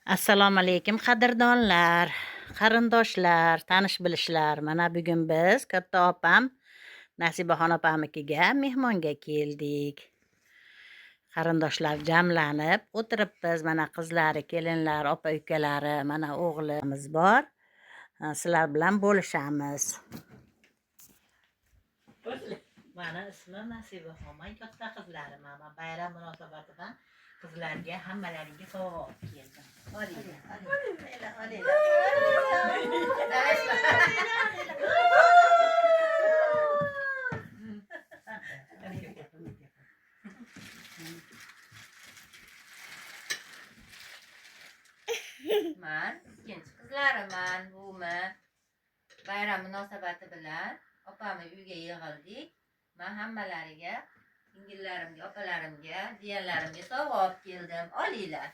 Assalomu alaykum qadrdonlar, qarindoshlar, tanish-bilishlar. Mana bugun biz katta opam Nasibaxon opamnikiga mehmonga keldik. Qarindoshlar jamlanib o'tiribmiz. Mana qizlari, kelinlar, opa-ukalari, mana o'g'limiz bor. Sizlar bilan bo'lishamiz. Mana ismi Nasibaxon, men katta qizlarim. Mana bayram munosabatidan qizlarga hammalaringga sovg'a olib keldim. Man ikkinchi qizlariman, buvimi bayram munosabati bilan opamni uyga yig'ildik. Men hammalariga, singillarimga, opalarimga, jiyanlarimga sovg'a olib keldim. Olinglar.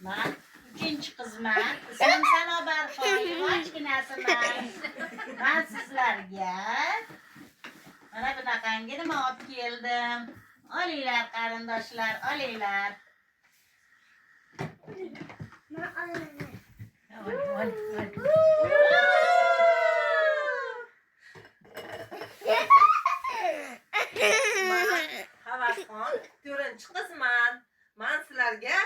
Men uchinchi qizman. Ismim Sanobar Xo'jayev, ochginasiman. Men sizlarga mana bunaqangi nima olib keldim. Olinglar qarindoshlar, olinglar. Havasxon, 4-chi qizman. Men sizlarga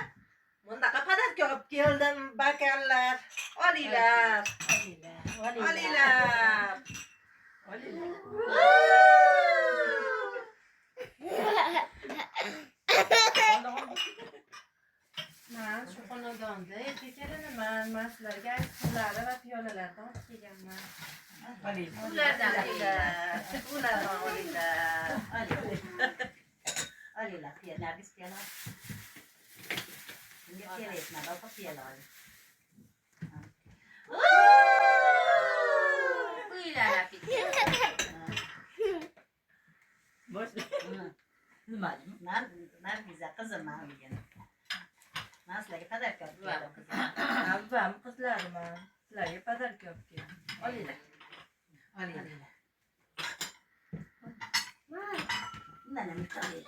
bundaqa podarka olib keldim, bakallar. Olinglar. Olinglar. Men shu xonadonda erkak keliniman. Men sizlarga qizlari va piyolalardan olib kelganman. Ulardan olinglar. Ulardan olinglar. Olinglar, Nargis piyola. Bunga piyola yetmadi, opa piyola oling. Uylar apetit. Nima? Nargiza qiziman bugun. Men sizlarga podarka olib keldim. Abam qizlariman. Sizlarga podarka olib keldim. Olinglar. Olinglar. Bundan ham olinglar.